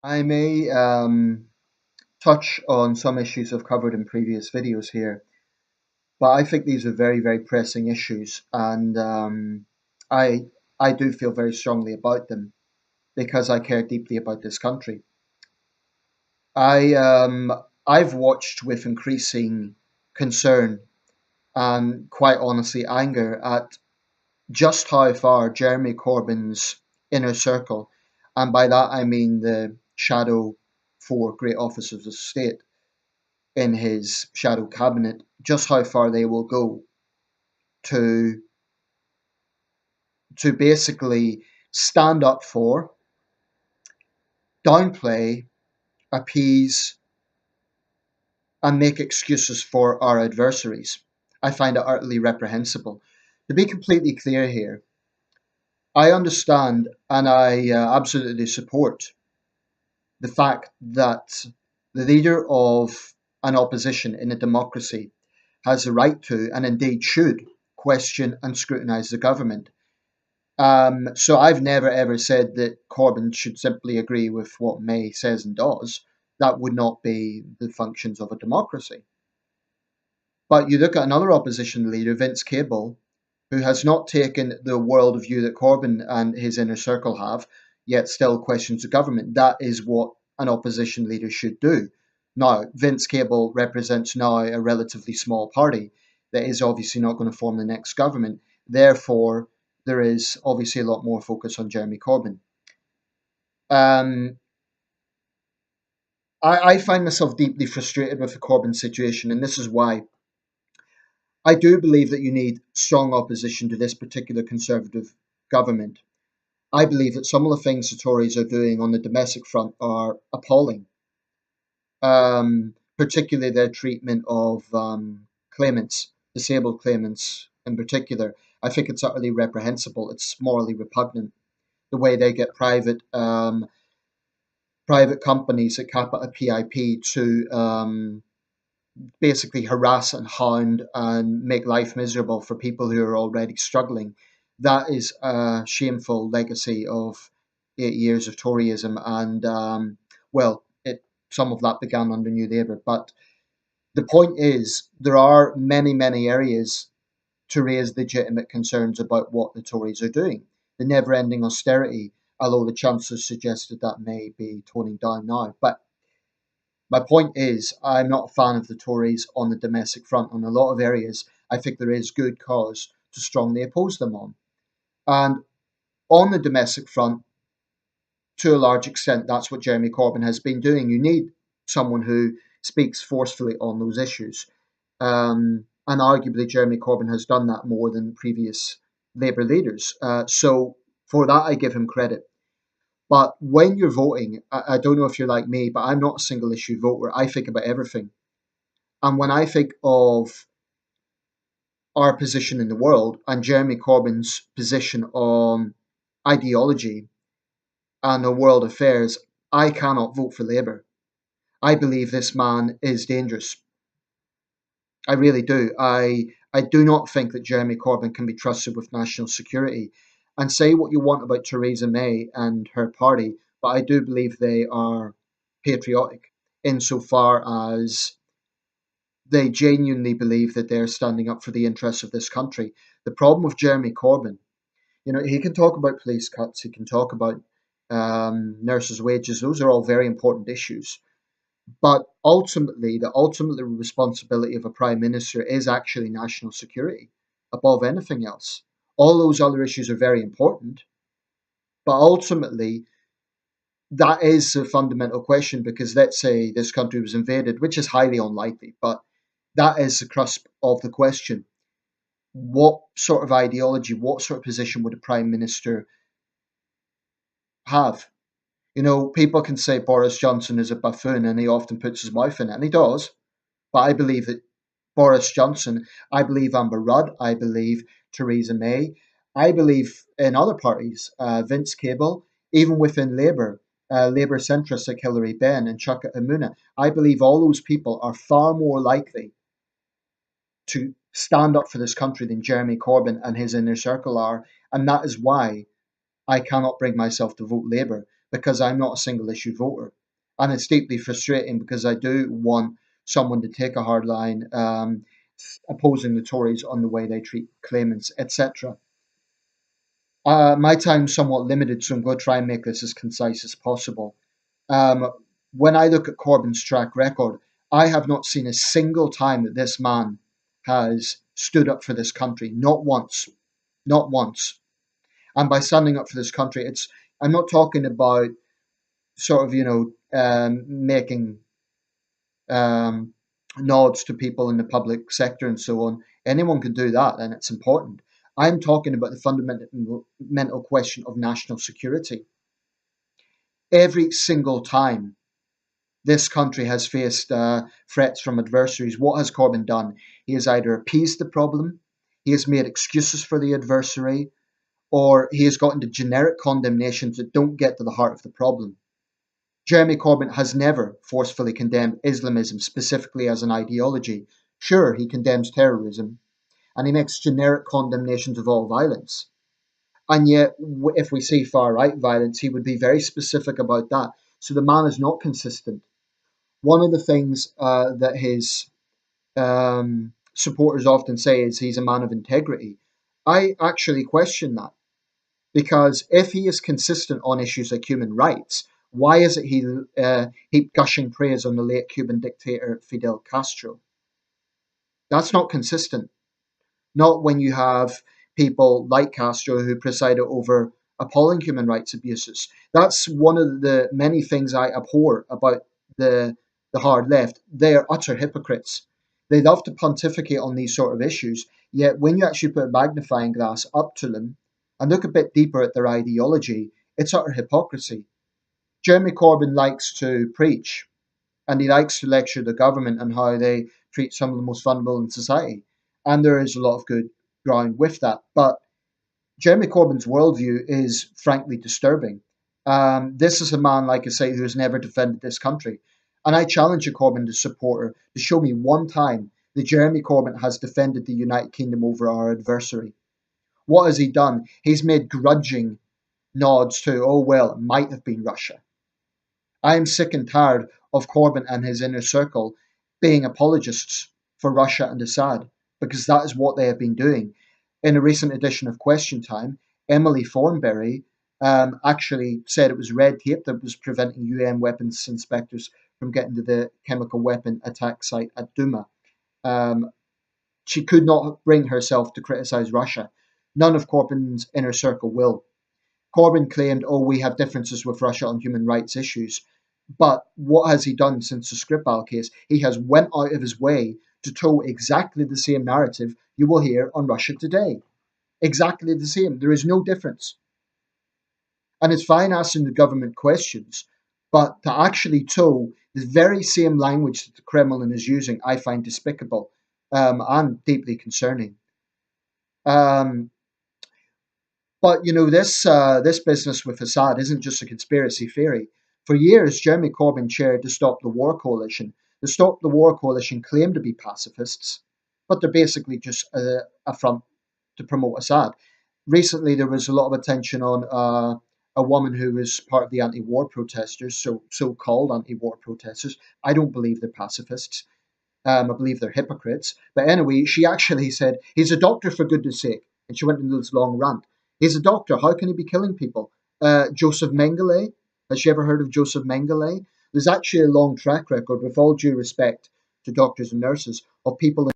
I may touch on some issues I've covered in previous videos here, but I think these are very, very pressing issues, and I I do feel very strongly about them because I care deeply about this country. I I've watched with increasing concern and quite honestly anger at just how far Jeremy Corbyn's inner circle, and by that I mean the shadow four great officers of state in his shadow cabinet, just how far they will go to basically stand up for, downplay, appease, and make excuses for our adversaries. I find it utterly reprehensible. To be completely clear here, I understand and I absolutely support the fact that the leader of an opposition in a democracy has the right to, and indeed should, question and scrutinise the government. So I've never ever said that Corbyn should simply agree with what May says and does. That would not be the functions of a democracy. But you look at another opposition leader, Vince Cable, who has not taken the world view that Corbyn and his inner circle have, yet still questions the government. That is what an opposition leader should do. Now, Vince Cable represents now a relatively small party that is obviously not going to form the next government. Therefore, there is obviously a lot more focus on Jeremy Corbyn. Um, I find myself deeply frustrated with the Corbyn situation, and this is why. I do believe that you need strong opposition to this particular Conservative government. I believe that some of the things the Tories are doing on the domestic front are appalling, particularly their treatment of claimants, disabled claimants in particular. I think it's utterly reprehensible. It's morally repugnant. The way they get private companies that cap at a PIP to basically harass and hound and make life miserable for people who are already struggling. That is a shameful legacy of 8 years of Toryism, and well, some of that began under New Labour. But the point is, there are many, many areas to raise legitimate concerns about what the Tories are doing. The never-ending austerity, although the Chancellor suggested that may be toning down now, but my point is, I'm not a fan of the Tories on the domestic front. On a lot of areas, I think there is good cause to strongly oppose them on. And on the domestic front, to a large extent, that's what Jeremy Corbyn has been doing. You need someone who speaks forcefully on those issues. And arguably, Jeremy Corbyn has done that more than previous Labour leaders. So for that, I give him credit. But when you're voting, I don't know if you're like me, but I'm not a single issue voter. I think about everything. And when I think of our position in the world and Jeremy Corbyn's position on ideology and on world affairs, I cannot vote for Labour. I believe this man is dangerous. I really do. I do not think that Jeremy Corbyn can be trusted with national security. And say what you want about Theresa May and her party, but I do believe they are patriotic insofar as they genuinely believe that they're standing up for the interests of this country. The problem with Jeremy Corbyn, he can talk about police cuts, he can talk about nurses' wages. Those are all very important issues. But ultimately, the ultimate responsibility of a prime minister is actually national security above anything else. All those other issues are very important, but ultimately, that is a fundamental question because let's say this country was invaded, which is highly unlikely, but that is the crux of the question. What sort of ideology, what sort of position would a prime minister have? People can say Boris Johnson is a buffoon and he often puts his mouth in it, and he does. But I believe that Boris Johnson, I believe Amber Rudd, I believe Theresa May, I believe in other parties, Vince Cable, even within Labour, Labour centrists like Hilary Benn and Chuka Umunna, I believe all those people are far more likely to stand up for this country than Jeremy Corbyn and his inner circle are. And that is why I cannot bring myself to vote Labour. because I'm not a single issue voter. And it's deeply frustrating because I do want someone to take a hard line, opposing the Tories on the way they treat claimants, etc. My time's somewhat limited, so I'm going to try and make this as concise as possible. Um, when I look at Corbyn's track record, I have not seen a single time that this man has stood up for this country. Not once. Not once. And by standing up for this country, it's I'm not talking about sort of making um, nods to people in the public sector and so on. Anyone can do that, and it's important. I'm talking about the fundamental question of national security. Every single time this country has faced threats from adversaries, what has Corbyn done? He has either appeased the problem, he has made excuses for the adversary, or he has got into generic condemnations that don't get to the heart of the problem. Jeremy Corbyn has never forcefully condemned Islamism specifically as an ideology. Sure, he condemns terrorism, and he makes generic condemnations of all violence. And yet, if we see far right violence, he would be very specific about that. So the man is not consistent. One of the things that his supporters often say is he's a man of integrity. I actually question that, because if he is consistent on issues like human rights, why is it he heaped gushing praise on the late Cuban dictator Fidel Castro? That's not consistent. Not when you have people like Castro who presided over appalling human rights abuses. That's one of the many things I abhor about the the hard left. They are utter hypocrites. They love to pontificate on these sort of issues, yet when you actually put a magnifying glass up to them and look a bit deeper at their ideology, it's utter hypocrisy. Jeremy Corbyn likes to preach, and he likes to lecture the government on how they treat some of the most vulnerable in society. And there is a lot of good ground with that. But Jeremy Corbyn's worldview is frankly disturbing. This is a man, like I say, who has never defended this country. And I challenge a Corbyn supporter to show me one time that Jeremy Corbyn has defended the United Kingdom over our adversary. What has he done? He's made grudging nods to, oh, well, it might have been Russia. I am sick and tired of Corbyn and his inner circle being apologists for Russia and Assad, because that is what they have been doing. In a recent edition of Question Time, Emily Thornberry actually said it was red tape that was preventing UN weapons inspectors from getting to the chemical weapon attack site at Duma. Um, she could not bring herself to criticise Russia. None of Corbyn's inner circle will. Corbyn claimed, oh, we have differences with Russia on human rights issues. But what has he done since the Skripal case? He has went out of his way to toe exactly the same narrative you will hear on Russia Today. Exactly the same. There is no difference. And it's fine asking the government questions, but to actually toe the very same language that the Kremlin is using, I find despicable and deeply concerning. Um, But this business with Assad isn't just a conspiracy theory. For years, Jeremy Corbyn chaired the Stop the War coalition. The Stop the War coalition claimed to be pacifists, but they're basically just a front to promote Assad. Recently, there was a lot of attention on a woman who was part of the anti-war protesters, so-called anti-war protesters. I don't believe they're pacifists. I believe they're hypocrites. But anyway, she actually said, he's a doctor for goodness sake. And she went into this long rant. He's a doctor. How can he be killing people? Joseph Mengele. Has she ever heard of Joseph Mengele? There's actually a long track record, with all due respect to doctors and nurses, of people